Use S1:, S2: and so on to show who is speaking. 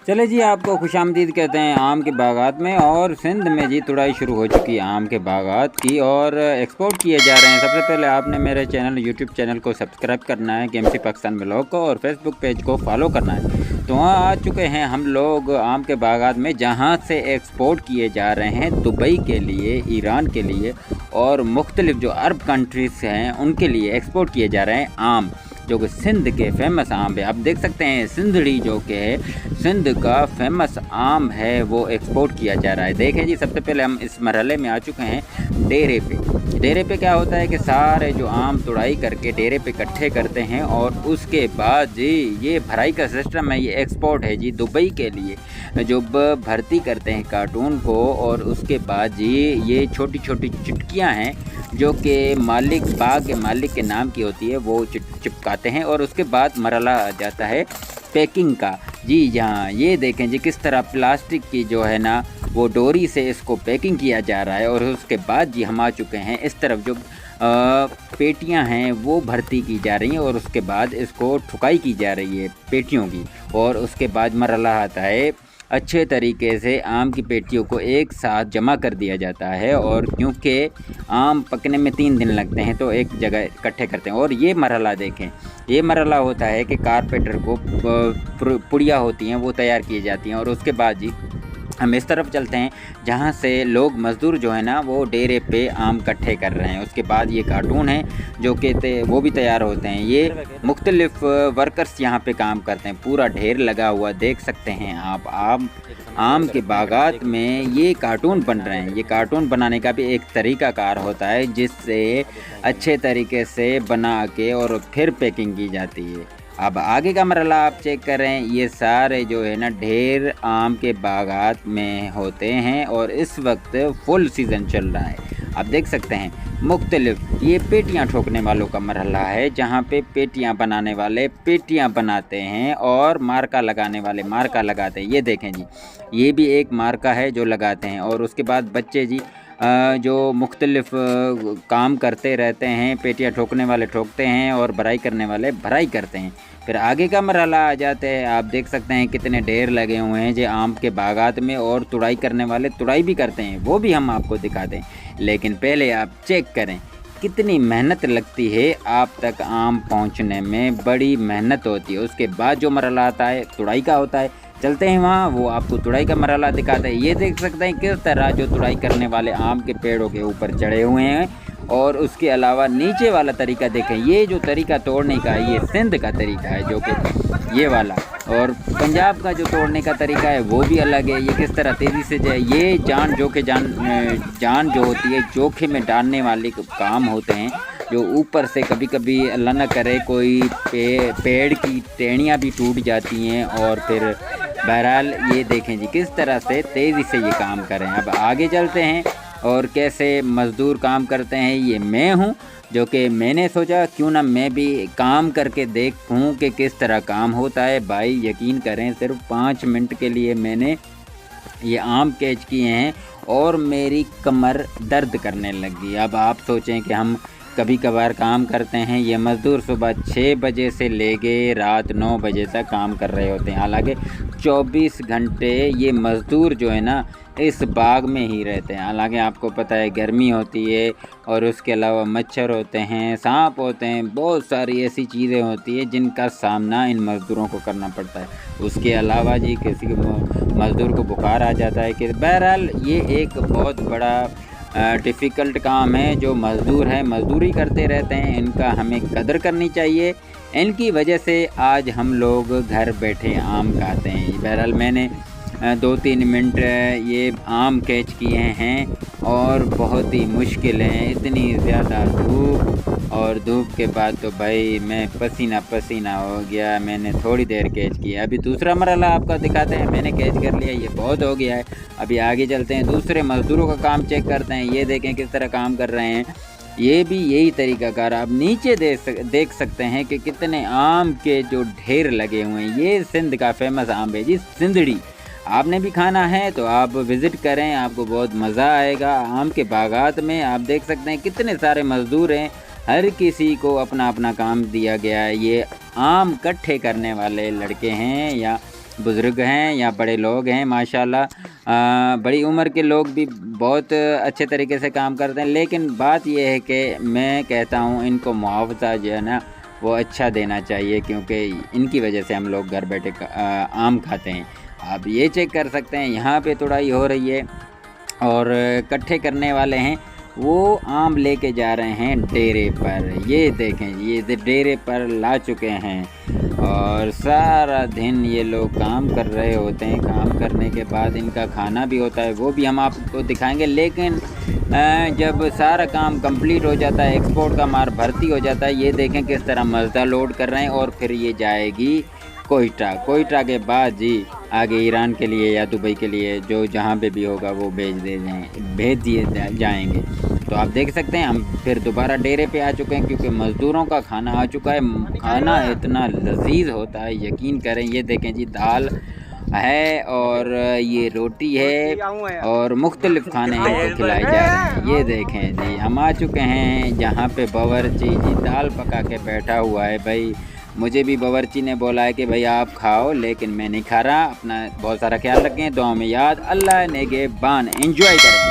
S1: चले जी, आपको खुशामदीद कहते हैं आम के बागात में। और सिंध में जी तुड़ाई शुरू हो चुकी है आम के बागात की और एक्सपोर्ट किए जा रहे हैं। सबसे पहले आपने मेरे यूट्यूब चैनल को सब्सक्राइब करना है, केएमसी पाकिस्तान ब्लॉग को, और फेसबुक पेज को फॉलो करना है। तो वहाँ आ चुके हैं हम लोग आम के बागात में, जहाँ से एक्सपोर्ट किए जा रहे हैं दुबई के लिए, ईरान के लिए और मुख्तलिफ जो अरब कंट्रीज़ हैं उनके लिए एक्सपोर्ट किए जा रहे हैं आम, जो कि सिंध के फेमस आम है। आप देख सकते हैं सिंधड़ी जो कि है सिंध का फेमस आम है, वो एक्सपोर्ट किया जा रहा है। देखें जी, सबसे पहले हम इस मरहले में आ चुके हैं डेरे पे। डेरे पे क्या होता है कि सारे जो आम तुड़ाई करके डेरे पे इकट्ठे करते हैं और उसके बाद जी ये भराई का सिस्टम है, ये एक्सपोर्ट है जी दुबई के लिए। जो भर्ती करते हैं कार्टून को और उसके बाद जी ये छोटी छोटी चुटकियाँ हैं जो कि मालिक, बाग के मालिक के नाम की होती है, वो चिपकाते हैं और उसके बाद मरहला आ जाता है पैकिंग का। जी यहाँ ये देखें जी किस तरह प्लास्टिक की जो है ना वो डोरी से इसको पैकिंग किया जा रहा है। और उसके बाद जी हम आ चुके हैं इस तरफ, जो पेटियां हैं वो भर्ती की जा रही हैं और उसके बाद इसको ठुकाई की जा रही है पेटियों की। और उसके बाद मरहला आता है, अच्छे तरीके से आम की पेटियों को एक साथ जमा कर दिया जाता है। और क्योंकि आम पकने में 3 दिन लगते हैं तो एक जगह इकट्ठे करते हैं। और ये मरहला देखें, ये मरहला होता है कि कारपेंटर को पुड़िया होती हैं वो तैयार की जाती हैं। और उसके बाद जी हम इस तरफ चलते हैं जहाँ से लोग मज़दूर जो है ना वो डेरे पे आम इकट्ठे कर रहे हैं। उसके बाद ये कार्टून है जो कि वो भी तैयार होते हैं। ये मुख्तलिफ वर्कर्स यहाँ पे काम करते हैं, पूरा ढेर लगा हुआ देख सकते हैं आप। आम के बागात में ये कार्टून बन रहे हैं। ये कार्टून बनाने का भी एक तरीक़ाकार होता है जिससे अच्छे तरीके से बना के और फिर पैकिंग की जाती है। अब आगे का मरहला आप चेक करें, ये सारे जो है ना ढेर आम के बागात में होते हैं और इस वक्त फुल सीज़न चल रहा है। आप देख सकते हैं मुख्तलिफ ये पेटियां ठोकने वालों का मरहला है, जहां पे पेटियां बनाने वाले पेटियां बनाते हैं और मार्का लगाने वाले मार्का लगाते हैं। ये देखें जी, ये भी एक मार्का है जो लगाते हैं। और उसके बाद बच्चे जी जो मुख्तलिफ काम करते रहते हैं, पेटियां ठोकने वाले ठोकते हैं और भराई करने वाले भराई करते हैं। फिर आगे का मरहला आ जाते हैं, आप देख सकते हैं कितने ढेर लगे हुए हैं जो आम के बागात में, और तुड़ाई करने वाले तुड़ाई भी करते हैं, वो भी हम आपको दिखाते हैं। लेकिन पहले आप चेक करें कितनी मेहनत लगती है आप तक आम पहुंचने में, बड़ी मेहनत होती है। उसके बाद जो मरहला आता है तुड़ाई का होता है। चलते हैं वहाँ, वो आपको तुड़ाई का मरहला दिखाते हैं। ये देख सकते हैं किस तरह जो तुड़ाई करने वाले आम के पेड़ों के ऊपर चढ़े हुए हैं। और उसके अलावा नीचे वाला तरीका देखें, ये जो तरीका तोड़ने का है ये सिंध का तरीका है जो कि ये वाला, और पंजाब का जो तोड़ने का तरीका है वो भी अलग है। ये किस तरह तेज़ी से जाए, ये जान जो होती है जोखिम में डालने वाले काम होते हैं, जो ऊपर से कभी कभी अल्लाह न करे कोई पेड़ की टहनियाँ भी टूट जाती हैं। और फिर बहरहाल ये देखें जी किस तरह से तेज़ी से ये काम करें। अब आगे चलते हैं और कैसे मज़दूर काम करते हैं। ये मैं हूँ जो कि मैंने सोचा क्यों ना मैं भी काम करके देखूँ कि किस तरह काम होता है। भाई यकीन करें, सिर्फ 5 मिनट के लिए मैंने ये आम कैच किए हैं और मेरी कमर दर्द करने लगी। अब आप सोचें कि हम कभी कभार काम करते हैं, ये मज़दूर सुबह 6 बजे से लेके रात 9 बजे तक काम कर रहे होते हैं। हालांकि 24 घंटे ये मज़दूर जो है ना इस बाग में ही रहते हैं। हालांकि आपको पता है गर्मी होती है और उसके अलावा मच्छर होते हैं, सांप होते हैं, बहुत सारी ऐसी चीज़ें होती हैं जिनका सामना इन मज़दूरों को करना पड़ता है। उसके अलावा जी किसी मज़दूर को बुखार आ जाता है। कि बहरहाल ये एक बहुत बड़ा डिफ़िकल्ट काम है। जो मज़दूर हैं मज़दूरी करते रहते हैं, इनका हमें कदर करनी चाहिए। इनकी वजह से आज हम लोग घर बैठे आम खाते हैं। बहरहाल मैंने 2-3 मिनट ये आम कैच किए हैं और बहुत ही मुश्किल है, इतनी ज़्यादा धूप, और धूप के बाद तो भाई मैं पसीना पसीना हो गया। मैंने थोड़ी देर कैच किया। अभी दूसरा मरहला आपका दिखाते हैं, मैंने कैच कर लिया, ये बहुत हो गया है। अभी आगे चलते हैं, दूसरे मज़दूरों का काम चेक करते हैं। ये देखें किस तरह काम कर रहे हैं, ये भी यही तरीक़ाकार। आप नीचे देख सकते हैं कि कितने आम के जो ढेर लगे हुए हैं। ये सिंध का फेमस आम है जी, सिंधड़ी। आपने भी खाना है तो आप विज़िट करें, आपको बहुत मज़ा आएगा। आम के बागात में आप देख सकते हैं कितने सारे मज़दूर हैं, हर किसी को अपना अपना काम दिया गया है। ये आम इकट्ठे करने वाले लड़के हैं या बुज़ुर्ग हैं या बड़े लोग हैं माशाल्लाह, बड़ी उम्र के लोग भी बहुत अच्छे तरीके से काम करते हैं। लेकिन बात यह है कि मैं कहता हूँ इनको मुआवजा जो है ना वो अच्छा देना चाहिए, क्योंकि इनकी वजह से हम लोग घर बैठे आम खाते हैं। आप ये चेक कर सकते हैं, यहाँ पे तुड़ाई हो रही है और इकट्ठे करने वाले हैं वो आम लेके जा रहे हैं डेरे पर। ये देखें, ये डेरे पर ला चुके हैं और सारा दिन ये लोग काम कर रहे होते हैं। काम करने के बाद इनका खाना भी होता है, वो भी हम आपको दिखाएंगे। लेकिन जब सारा काम कंप्लीट हो जाता है, एक्सपोर्ट का माल भर्ती हो जाता है, ये देखें किस तरह मज़दा लोड कर रहे हैं और फिर ये जाएगी कोयटा। कोयटा के बाद जी आगे ईरान के लिए या दुबई के लिए, जो जहाँ पे भी होगा वो भेज दिए जाएंगे। तो आप देख सकते हैं हम फिर दोबारा डेरे पे आ चुके हैं, क्योंकि मज़दूरों का खाना आ चुका है। खाना इतना लजीज होता है, यकीन करें। ये देखें जी, दाल है और ये रोटी है और मुख्तलिफ़ खाने इनको खिलाए जा रहे हैं। ये देखें जी, हम आ चुके हैं जहाँ पे बावर्ची जी दाल पका के बैठा हुआ है। भाई मुझे भी बावर्ची ने बोला है कि भाई आप खाओ, लेकिन मैं नहीं खा रहा। अपना बहुत सारा ख्याल रखें, दुआ में याद, अल्लाह नेगेबान। एंजॉय करें।